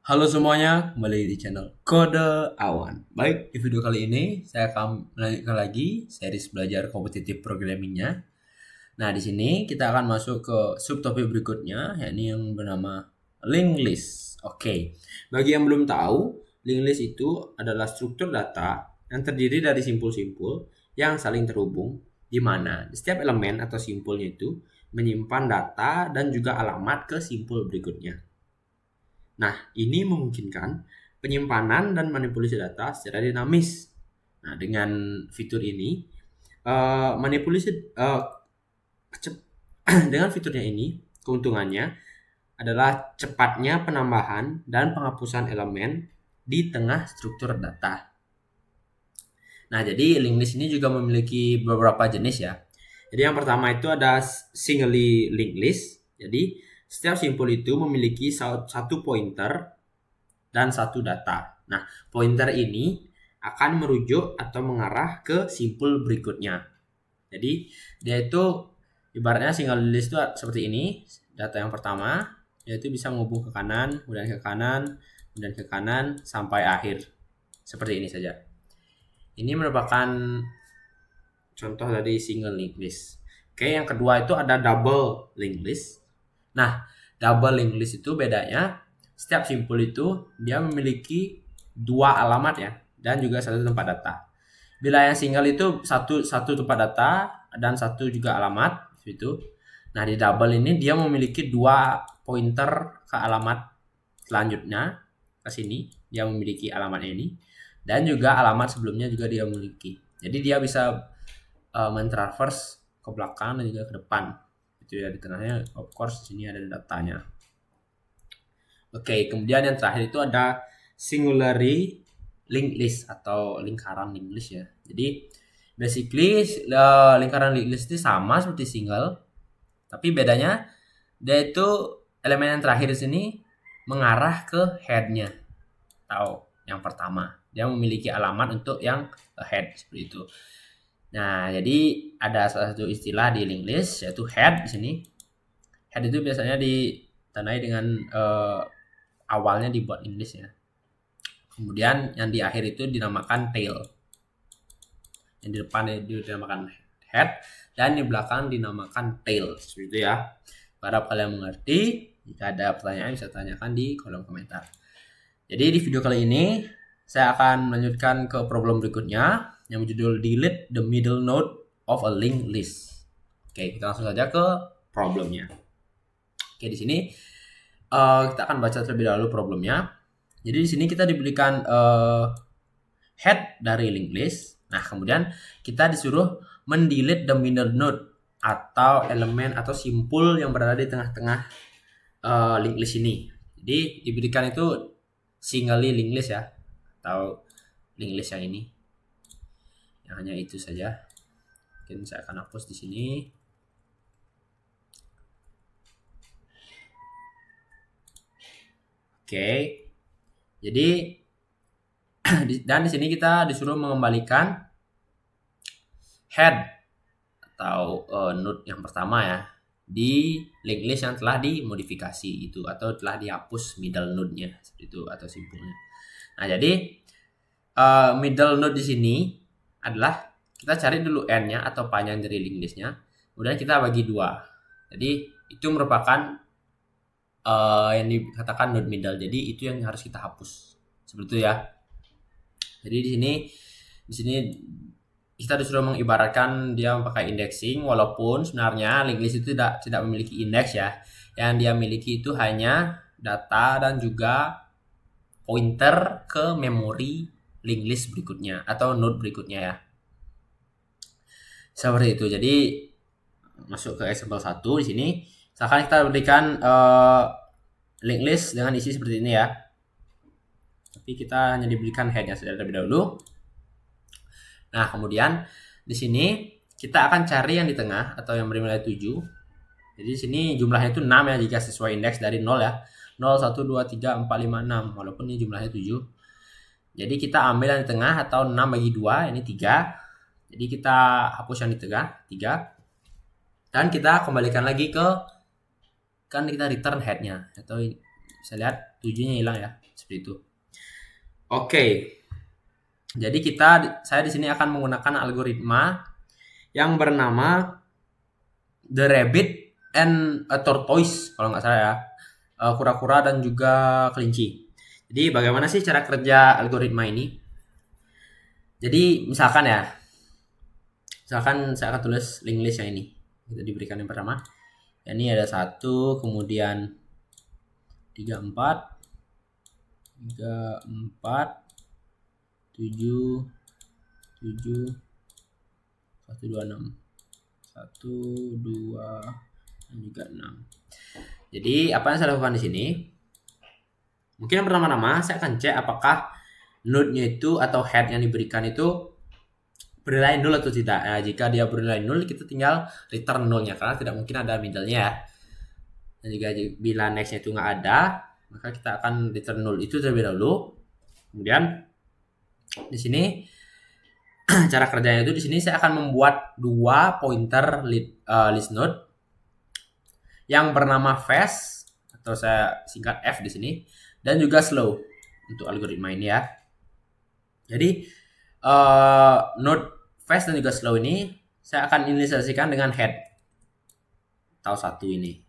Halo semuanya, kembali di channel Kode Awan. Baik, di video kali ini saya akan melanjutkan lagi series belajar kompetitif programmingnya. Nah, di sini kita akan masuk ke subtopik berikutnya, yakni yang bernama linked list. Oke, bagi yang belum tahu, linked list itu adalah struktur data yang terdiri dari simpul-simpul yang saling terhubung, di mana setiap elemen atau simpulnya itu menyimpan data dan juga alamat ke simpul berikutnya. Nah, ini memungkinkan penyimpanan dan manipulasi data secara dinamis. Nah, dengan fitur ini, manipulasi dengan fiturnya ini, keuntungannya adalah cepatnya penambahan dan penghapusan elemen di tengah struktur data. Nah, jadi linked list ini juga memiliki beberapa jenis ya. Jadi yang pertama itu ada singly linked list. Jadi setiap simpul itu memiliki satu pointer dan satu data. Nah, pointer ini akan merujuk atau mengarah ke simpul berikutnya. Jadi, dia itu ibaratnya single list itu seperti ini. Data yang pertama yaitu bisa menghubung ke kanan, kemudian ke kanan, kemudian ke kanan sampai akhir. Seperti ini saja. Ini merupakan contoh dari single linked list. Oke, yang kedua itu ada double linked list. Nah, double linked list itu bedanya setiap simpul itu dia memiliki dua alamat ya dan juga satu tempat data. Bila yang single itu satu tempat data dan satu juga alamat itu. Nah, di double ini dia memiliki dua pointer ke alamat selanjutnya ke sini. Dia memiliki alamat ini dan juga alamat sebelumnya juga dia memiliki. Jadi dia bisa mentraverse ke belakang dan juga ke depan. Itu ya, di tengahnya of course di sini ada datanya. Oke, kemudian yang terakhir itu ada singularly linked list atau lingkaran linked list ya. Jadi basically lingkaran linked list itu sama seperti single, tapi bedanya dia itu elemen yang terakhir di sini mengarah ke headnya atau yang pertama. Dia memiliki alamat untuk yang head seperti itu. Nah, jadi ada salah satu istilah di linked list yaitu head di sini. Head itu biasanya ditandai dengan awalnya dibuat English ya. Kemudian yang di akhir itu dinamakan tail. Yang di depan itu dinamakan head dan di belakang dinamakan tail. Seperti itu ya. Harap kalian mengerti. Jika ada pertanyaan bisa tanyakan di kolom komentar. Jadi di video kali ini saya akan melanjutkan ke problem berikutnya yang berjudul delete the middle node of a linked list. Oke, kita langsung saja ke problemnya. Oke, di sini kita akan baca terlebih dahulu problemnya. Jadi di sini kita diberikan head dari linked list. Nah, kemudian kita disuruh mendelete the middle node atau elemen atau simpul yang berada di tengah-tengah linked list ini. Jadi diberikan itu singly linked list ya, atau linked list yang ini. Yang hanya itu saja. Mungkin saya akan hapus di sini. Oke. Jadi dan di sini kita disuruh mengembalikan head atau node yang pertama ya di linked list yang telah dimodifikasi itu atau telah dihapus middle node-nya seperti itu atau simpulnya. Nah, jadi middle node di sini adalah kita cari dulu n-nya atau panjang dari linked list-nya. Kemudian kita bagi dua. Jadi itu merupakan yang dikatakan node middle. Jadi itu yang harus kita hapus. Seperti itu ya. Jadi di sini kita disuruh mengibaratkan dia memakai indexing, walaupun sebenarnya linked list itu tidak memiliki indeks ya. Yang dia miliki itu hanya data dan juga pointer ke memori linked list berikutnya atau node berikutnya ya. Seperti itu. Jadi masuk ke example 1 di sini. Misalkan kita berikan linked list dengan isi seperti ini ya. Tapi kita hanya diberikan headnya saja terlebih dahulu. Nah, kemudian di sini kita akan cari yang di tengah atau yang bernilai 7. Jadi di sini jumlahnya itu 6 ya jika sesuai indeks dari 0 ya. 0, 1, 2, 3, 4, 5, 6. Walaupun ini jumlahnya 7. Jadi kita ambil yang di tengah atau 6 bagi 2, ini 3. Jadi kita hapus yang di tengah, 3. Dan kita kembalikan lagi ke, kan kita return headnya atau bisa lihat 7-nya hilang ya, seperti itu. Oke. Jadi saya di sini akan menggunakan algoritma yang bernama The Rabbit and a Tortoise kalau nggak salah ya. Kura-kura dan juga kelinci. Jadi bagaimana sih cara kerja algoritma ini? Jadi misalkan saya akan tulis link list yang ini. Kita diberikan yang pertama. Ini ada 1, kemudian 3, 4, 7, 7, 1, 2, 6. 1, 2, dan juga 6. Jadi apa yang saya lakukan di sini? Mungkin yang pertama-tama saya akan cek apakah node-nya itu atau head yang diberikan itu bernilai 0 atau tidak. Nah, jika dia bernilai 0, kita tinggal return 0-nya karena tidak mungkin ada middle-nya ya. Dan jika bila next-nya itu nggak ada, maka kita akan return 0 itu terlebih dahulu. Kemudian di sini cara kerjanya itu di sini saya akan membuat 2 pointer list node yang bernama fast atau saya singkat F di sini dan juga slow untuk algoritma ini ya. Jadi node fast dan juga slow ini saya akan inisialisasikan dengan head atau 1 ini.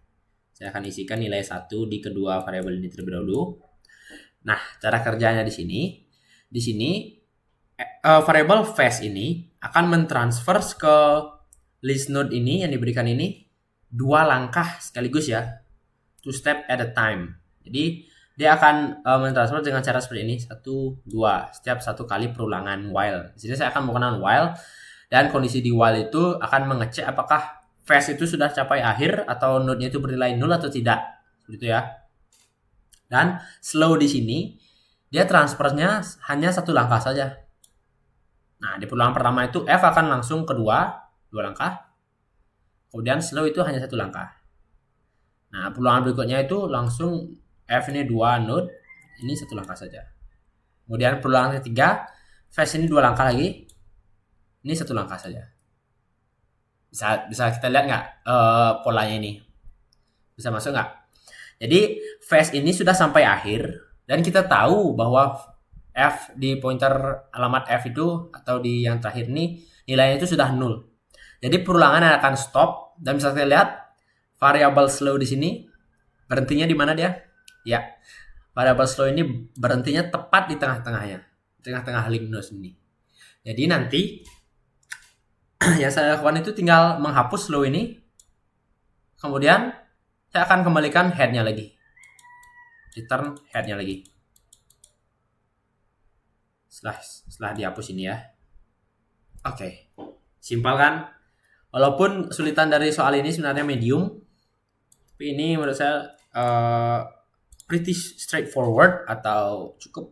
Saya akan isikan nilai 1 di kedua variabel ini terlebih dahulu. Nah, cara kerjanya di sini variabel fast ini akan mentransfer ke list node ini yang diberikan ini 2 langkah sekaligus ya, 2 step at a time. Jadi dia akan mentransfer dengan cara seperti ini, 1, 2, setiap 1 kali perulangan while. Di sini saya akan menggunakan while dan kondisi di while itu akan mengecek apakah fast itu sudah capai akhir atau node-nya itu bernilai 0 atau tidak. Begitu ya. Dan slow di sini dia transfernya hanya 1 langkah saja. Nah, di perulangan pertama itu F akan langsung ke 2 langkah. Kemudian slow itu hanya 1 langkah. Nah, perulangan berikutnya itu langsung F ini 2 node, ini 1 langkah saja. Kemudian perulangan ketiga, fast ini 2 langkah lagi, ini 1 langkah saja. Bisa kita lihat nggak polanya ini? Bisa masuk nggak? Jadi fast ini sudah sampai akhir dan kita tahu bahwa F di pointer alamat F itu atau di yang terakhir ini nilainya itu sudah 0. Jadi perulangan akan stop dan bisa kita lihat variabel slow di sini berhentinya di mana dia? Ya, variabel slow ini berhentinya tepat di tengah-tengahnya, tengah-tengah link node ini. Jadi nanti yang saya lakukan itu tinggal menghapus slow ini, kemudian saya akan kembalikan head-nya lagi, return head-nya lagi. Setelah dihapus ini ya. Oke, simpel kan? Walaupun kesulitan dari soal ini sebenarnya medium, tapi ini menurut saya pretty straightforward atau cukup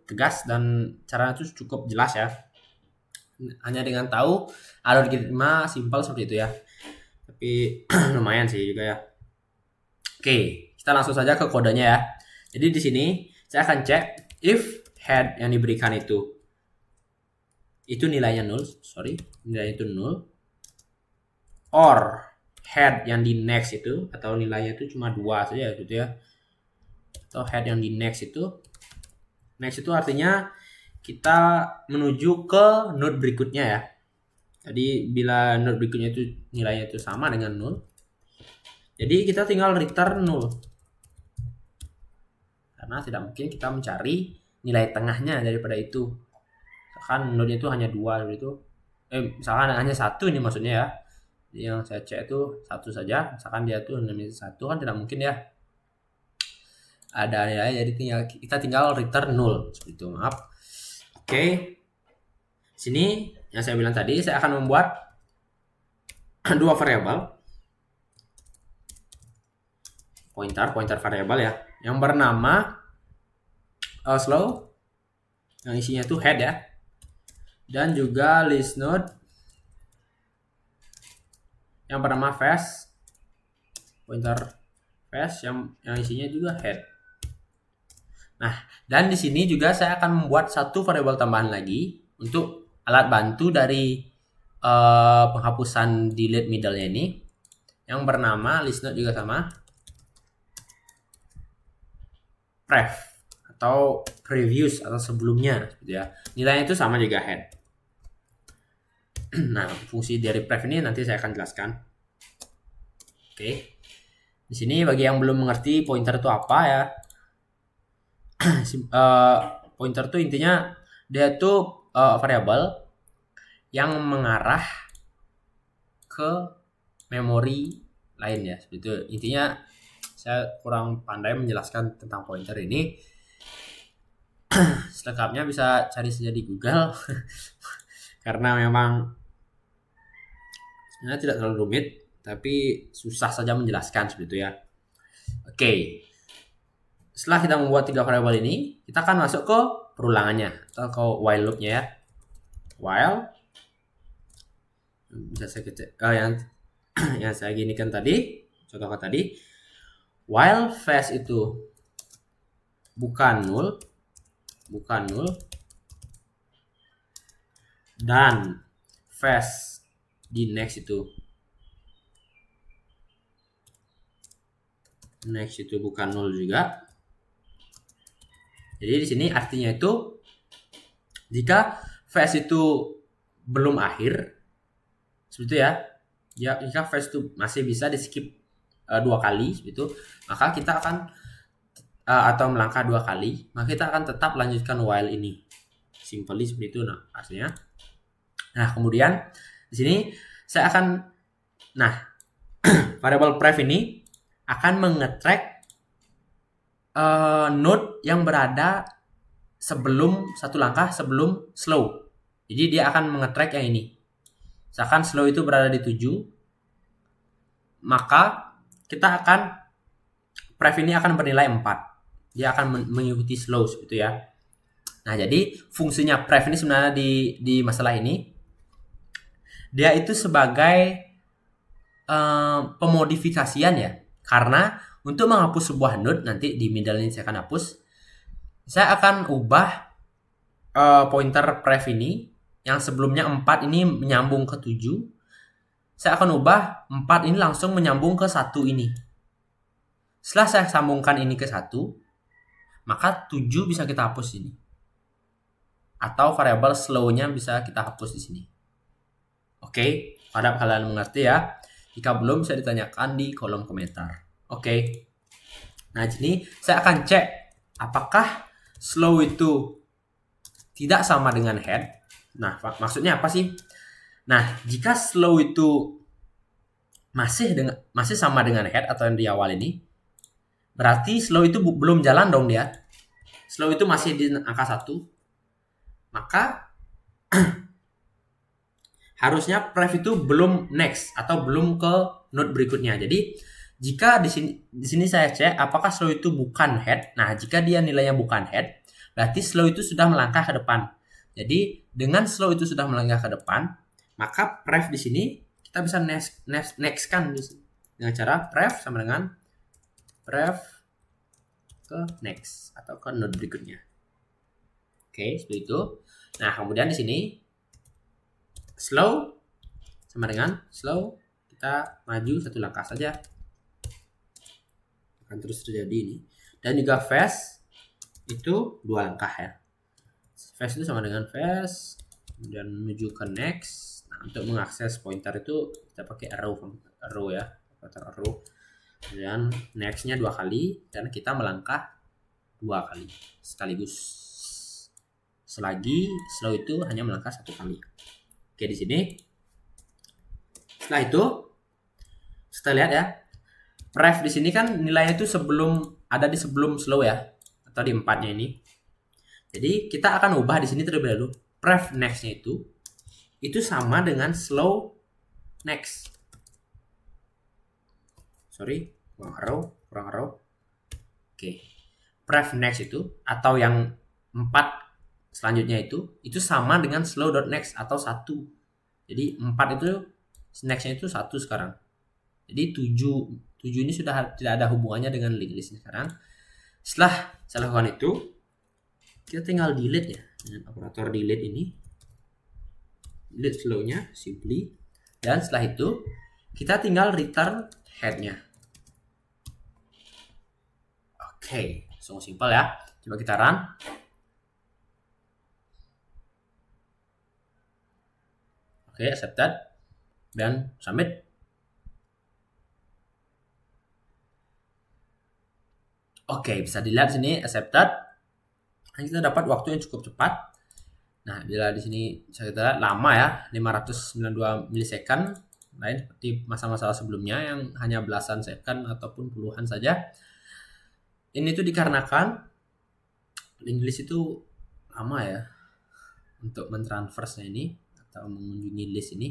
tegas dan caranya itu cukup jelas ya. Hanya dengan tahu algoritma simpel seperti itu ya. Tapi lumayan sih juga ya. Oke, kita langsung saja ke kodenya ya. Jadi di sini saya akan cek if head yang diberikan itu nilainya 0, nilainya itu 0, or head yang di next itu atau nilainya itu cuma 2 saja gitu ya, atau head yang di next itu artinya kita menuju ke node berikutnya ya. Jadi bila node berikutnya itu nilainya itu sama dengan 0, jadi kita tinggal return 0 karena tidak mungkin kita mencari nilai tengahnya daripada itu. Misalkan node itu hanya 2 gitu. Misalkan hanya 1 ini maksudnya ya. Yang saya cek itu 1 saja. Misalkan dia tuh nilainya 1 kan tidak mungkin ya. Ada nilai, jadi kita tinggal return 0 seperti itu. Maaf. Oke. Sini yang saya bilang tadi, saya akan membuat 2 variabel. Pointer variabel ya. Yang bernama slow, yang isinya itu head ya. Dan juga list node yang bernama fast, pointer fast yang isinya juga head. Nah, dan di sini juga saya akan membuat 1 variabel tambahan lagi untuk alat bantu dari penghapusan delete middle-nya ini yang bernama list node juga sama. pref atau previous atau sebelumnya gitu ya. Nilainya itu sama juga head. Nah, fungsi dari pref ini nanti saya akan jelaskan. Oke. Di sini bagi yang belum mengerti pointer itu apa ya. Pointer itu intinya dia itu variabel yang mengarah ke memori lain ya. Seperti itu. Intinya saya kurang pandai menjelaskan tentang pointer ini. Selengkapnya bisa cari saja di Google. Karena memang sebenarnya tidak terlalu rumit, tapi susah saja menjelaskan seperti itu ya. Oke. Setelah kita membuat 3 variabel ini, kita akan masuk ke perulangannya atau ke while loop-nya ya. While bisa saya kecek yang saya ginikan tadi, contohkan tadi, while fast itu bukan null dan fast di next itu bukan null juga. Jadi di sini artinya itu jika fast itu belum akhir seperti itu ya. Jika fast itu masih bisa di skip 2 kali seperti itu, maka kita akan atau melangkah 2 kali, maka kita akan tetap lanjutkan while ini. Simply seperti itu nah artinya. Nah, kemudian di sini saya akan variable pref ini akan mengetrack node yang berada satu langkah sebelum slow. Jadi dia akan mengetrack yang ini. Misalkan slow itu berada di 7, maka kita akan pref ini akan bernilai 4. Dia akan mengikuti slow seperti itu ya. Nah, jadi fungsinya pref ini sebenarnya di masalah ini dia itu sebagai pemodifikasian ya. Karena untuk menghapus sebuah node, nanti di middle ini saya akan hapus. Saya akan ubah pointer pref ini yang sebelumnya 4 ini menyambung ke 7. Saya akan ubah 4 ini langsung menyambung ke 1 ini. Setelah saya sambungkan ini ke 1, maka 7 bisa kita hapus ini. Atau variabel slow-nya bisa kita hapus di sini. Oke, harap kalian mengerti ya. Jika belum, bisa ditanyakan di kolom komentar. Oke. Nah, jadi saya akan cek apakah slow itu tidak sama dengan head. Nah, maksudnya apa sih? Nah, jika slow itu masih sama dengan head atau yang di awal ini, berarti slow itu belum jalan dong dia. Slow itu masih di angka 1. Maka harusnya pref itu belum next atau belum ke node berikutnya. Jadi jika di sini saya cek apakah slow itu bukan head. Nah, jika dia nilainya bukan head, berarti slow itu sudah melangkah ke depan. Jadi dengan slow itu sudah melangkah ke depan, maka pref di sini kita bisa next kan dengan cara pref sama dengan pref ke next atau ke node berikutnya. Oke, seperti itu. Nah, kemudian di sini slow sama dengan slow, kita maju 1 langkah saja, akan terus terjadi ini. Dan juga fast itu 2 langkah ya. Fast itu sama dengan fast, kemudian menuju ke next. Nah, untuk mengakses pointer itu kita pakai arrow ya, arrow. Kemudian nextnya 2 kali dan kita melangkah 2 kali sekaligus. Selagi slow itu hanya melangkah 1 kali. Oke, di sini. Setelah itu, kita lihat ya. Pref di sini kan nilainya itu ada di sebelum slow ya, atau di 4-nya ini. Jadi kita akan ubah di sini terlebih dahulu. Pref next-nya itu sama dengan slow next. Sorry, kurang arrow. Oke. Pref next itu atau yang 4 selanjutnya itu sama dengan slow.next atau 1. Jadi 4 itu next-nya itu 1 sekarang. Jadi 7 ini sudah tidak ada hubungannya dengan linked list sekarang. Setelah saya lakukan itu, kita tinggal delete ya dengan operator delete ini. Delete slow-nya simply, dan setelah itu kita tinggal return head-nya. Oke, Langsung simpel ya. Coba kita run. Oke, accepted. Dan submit. Oke, bisa dilihat sini accepted. Nah, kita dapat waktu yang cukup cepat. Nah, bila di sini saya lihat lama ya, 592 milisecond. Lain seperti masa-masa sebelumnya yang hanya belasan second ataupun puluhan saja. Ini tuh dikarenakan English itu lama ya untuk mentransfernya ini atau mengunjungi list ini.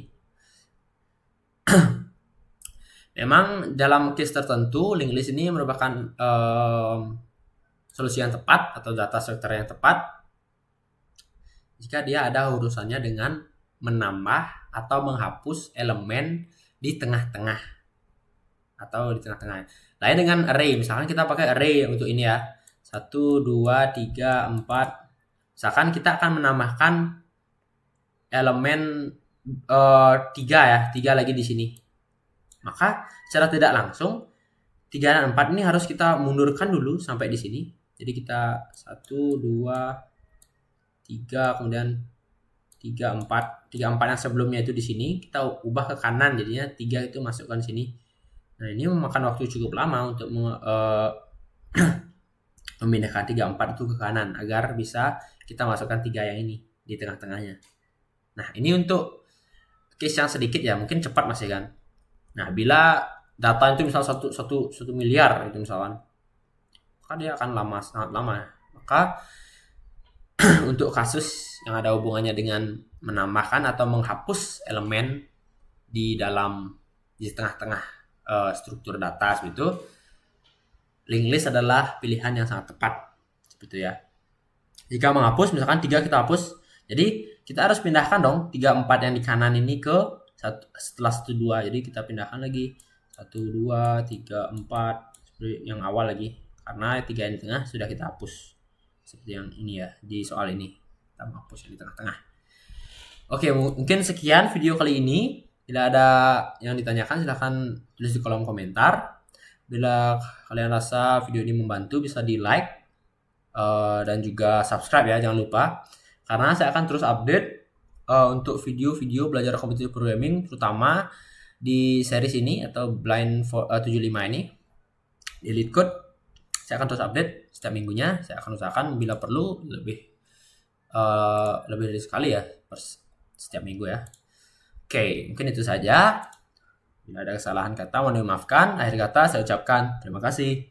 Memang dalam case tertentu linked list ini merupakan solusi yang tepat atau data structure yang tepat jika dia ada urusannya dengan menambah atau menghapus elemen di tengah-tengah atau di tengah-tengah. Lain dengan array, misalkan kita pakai array untuk ini ya, 1, 2, 3, 4. Misalkan kita akan menambahkan elemen 3 ya, 3 lagi di sini. Maka secara tidak langsung 3 dan 4 ini harus kita mundurkan dulu sampai di sini. Jadi kita 1, 2, 3, kemudian 3, 4. 3, 4 yang sebelumnya itu di sini kita ubah ke kanan, jadinya 3 itu masukkan sini. Nah, ini memakan waktu cukup lama untuk memindahkan 3, 4 itu ke kanan agar bisa kita masukkan 3 yang ini di tengah-tengahnya. Nah, ini untuk case yang sedikit ya, mungkin cepat masih kan. Nah, bila data itu misal 1 miliar itu misalkan, maka dia akan sangat lama. Maka untuk kasus yang ada hubungannya dengan menambahkan atau menghapus elemen di tengah-tengah struktur data seperti itu, linked list adalah pilihan yang sangat tepat seperti itu ya. Jika menghapus, misalkan 3 kita hapus, jadi kita harus pindahkan dong 3, 4 yang di kanan ini ke setelah 1, 2. Jadi kita pindahkan lagi 1, 2, 3, 4 seperti yang awal lagi, karena 3 yang di tengah sudah kita hapus seperti yang ini ya, di soal ini kita menghapus yang di tengah-tengah. Oke, mungkin sekian video kali ini. Bila ada yang ditanyakan silahkan tulis di kolom komentar. Bila kalian rasa video ini membantu, bisa di like dan juga subscribe ya, jangan lupa, karena saya akan terus update untuk video-video belajar computer programming, terutama di series ini atau Blind 75 ini di LeetCode. Saya akan terus update setiap minggunya. Saya akan usahakan bila perlu lebih dari sekali ya setiap minggu ya. Oke, mungkin itu saja. Bila ada kesalahan kata mohon dimaafkan. Akhir kata saya ucapkan terima kasih.